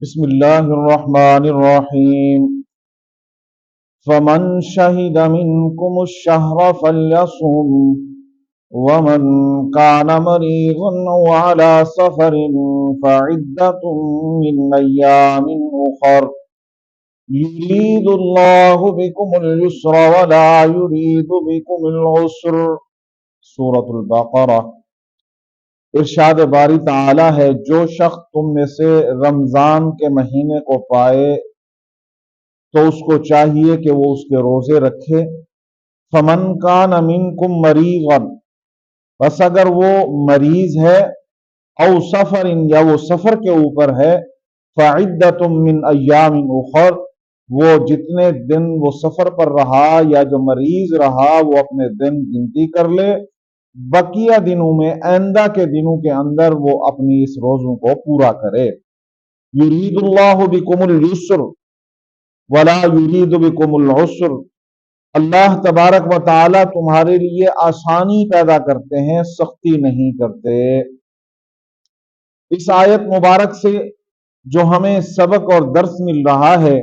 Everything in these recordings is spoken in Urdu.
بسم اللہ الرحمن الرحیم فمن شہد منکم الشہر فلیصم ومن کان مریضا او علی سفر فعدۃ من ایام اخر یرید اللہ بکم اليسر ولا یرید بکم العسر۔ سورۃ البقرہ۔ ارشاد باری تعالی ہے، جو شخص تم میں سے رمضان کے مہینے کو پائے تو اس کو چاہیے کہ وہ اس کے روزے رکھے۔ فمن کان منکم مریضا، بس اگر وہ مریض ہے، او سفر، یا وہ سفر کے اوپر ہے، فعدۃ من ایام اخر، وہ جتنے دن وہ سفر پر رہا یا جو مریض رہا وہ اپنے دن گنتی کر لے، بقیہ دنوں میں، آئندہ کے دنوں کے اندر وہ اپنی اس روزوں کو پورا کرے۔ یرید اللہ بکم اليسر ولا یرید بکم العسر، اللہ تبارک و تعالی تمہارے لیے آسانی پیدا کرتے ہیں، سختی نہیں کرتے۔ اس آیت مبارک سے جو ہمیں سبق اور درس مل رہا ہے،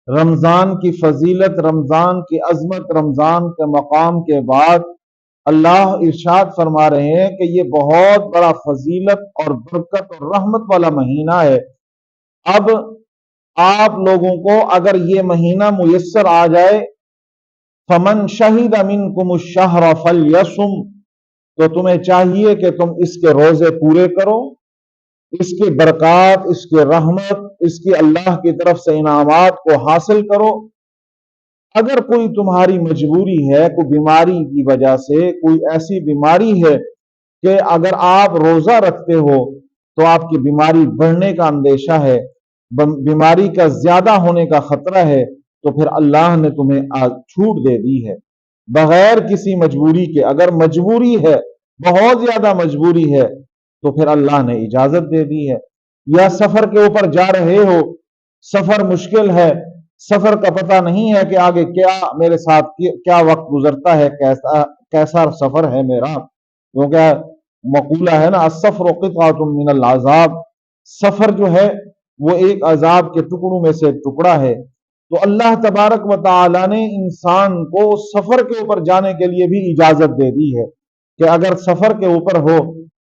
رمضان کی فضیلت، رمضان کی عظمت، رمضان کے مقام کے بعد اللہ ارشاد فرما رہے ہیں کہ یہ بہت بڑا فضیلت اور برکت اور رحمت والا مہینہ ہے۔ اب آپ لوگوں کو اگر یہ مہینہ میسر آ جائے، فمن شہد منکم الشہر فلیصم، تو تمہیں چاہیے کہ تم اس کے روزے پورے کرو، اس کے برکات، اس کے رحمت، اس کی اللہ کی طرف سے انعامات کو حاصل کرو۔ اگر کوئی تمہاری مجبوری ہے، کوئی بیماری کی وجہ سے، کوئی ایسی بیماری ہے کہ اگر آپ روزہ رکھتے ہو تو آپ کی بیماری بڑھنے کا اندیشہ ہے، بیماری کا زیادہ ہونے کا خطرہ ہے، تو پھر اللہ نے تمہیں چھوٹ دے دی ہے بغیر کسی مجبوری کے۔ اگر مجبوری ہے، بہت زیادہ مجبوری ہے، تو پھر اللہ نے اجازت دے دی ہے۔ یا سفر کے اوپر جا رہے ہو، سفر مشکل ہے، سفر کا پتہ نہیں ہے کہ آگے کیا میرے ساتھ کیا وقت گزرتا ہے، کیسا سفر ہے میرا، کیونکہ مقولہ ہے نا، السفر قطعۃ من العذاب، سفر جو ہے وہ ایک عذاب کے ٹکڑوں میں سے ٹکڑا ہے۔ تو اللہ تبارک و تعالی نے انسان کو سفر کے اوپر جانے کے لیے بھی اجازت دے دی ہے کہ اگر سفر کے اوپر ہو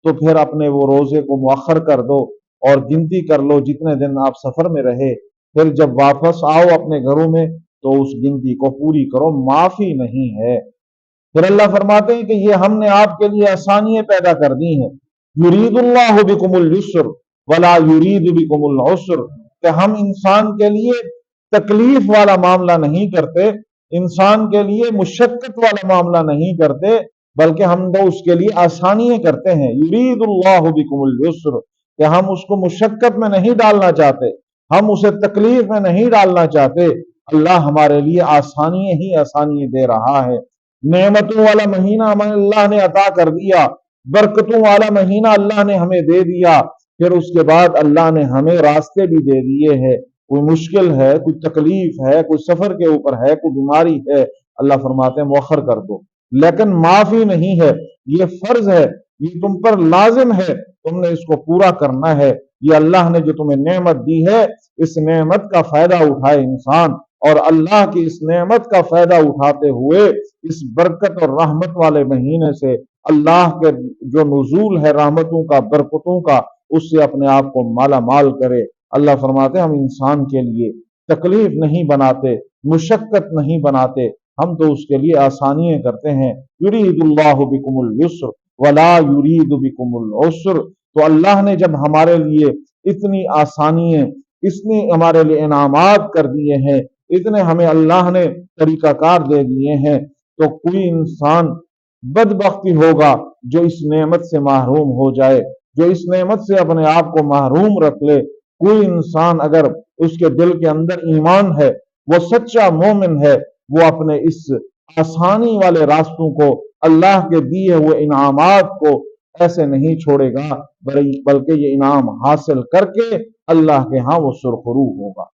تو پھر اپنے وہ روزے کو مؤخر کر دو اور گنتی کر لو جتنے دن آپ سفر میں رہے، پھر جب واپس آؤ اپنے گھروں میں تو اس گنتی کو پوری کرو، معافی نہیں ہے۔ پھر اللہ فرماتے ہیں کہ یہ ہم نے آپ کے لیے آسانیاں پیدا کر دی ہیں۔ یرید اللہ بکم اليسر ولا یرید بکم العسر، کہ ہم انسان کے لیے تکلیف والا معاملہ نہیں کرتے، انسان کے لیے مشقت والا معاملہ نہیں کرتے، بلکہ ہم تو اس کے لیے آسانیاں کرتے ہیں۔ یرید اللہ بکم اليسر، کہ ہم اس کو مشقت میں نہیں ڈالنا چاہتے، ہم اسے تکلیف میں نہیں ڈالنا چاہتے، اللہ ہمارے لیے آسانی ہی آسانی دے رہا ہے۔ نعمتوں والا مہینہ ہمیں اللہ نے عطا کر دیا، برکتوں والا مہینہ اللہ نے ہمیں دے دیا، پھر اس کے بعد اللہ نے ہمیں راستے بھی دے دیے ہیں۔ کوئی مشکل ہے، کوئی تکلیف ہے، کوئی سفر کے اوپر ہے، کوئی بیماری ہے، اللہ فرماتے ہیں مؤخر کر دو، لیکن معافی نہیں ہے، یہ فرض ہے، یہ تم پر لازم ہے، تم نے اس کو پورا کرنا ہے۔ یہ اللہ نے جو تمہیں نعمت دی ہے، اس نعمت کا فائدہ اٹھائے انسان، اور اللہ کی اس نعمت کا فائدہ اٹھاتے ہوئے اس برکت اور رحمت والے مہینے سے، اللہ کے جو نزول ہے رحمتوں کا، برکتوں کا، اس سے اپنے آپ کو مالا مال کرے۔ اللہ فرماتے ہیں ہم انسان کے لیے تکلیف نہیں بناتے، مشقت نہیں بناتے، ہم تو اس کے لیے آسانیاں کرتے ہیں۔ یرید اللہ بکم اليسر ولا یرید بکم العسر، تو اللہ نے جب ہمارے لیے اتنی آسانیاں، اتنی ہمارے لیے انعامات کر دیے ہیں، اتنے ہمیں اللہ نے طریقہ کار دے دیے ہیں، تو کوئی انسان بدبختی ہوگا جو اس نعمت سے محروم ہو جائے، جو اس نعمت سے اپنے آپ کو محروم رکھ لے۔ کوئی انسان اگر اس کے دل کے اندر ایمان ہے، وہ سچا مومن ہے، وہ اپنے اس آسانی والے راستوں کو، اللہ کے دیے ہوئے انعامات کو ایسے نہیں چھوڑے گا، بلکہ یہ انعام حاصل کر کے اللہ کے ہاں وہ سرخرو ہوگا۔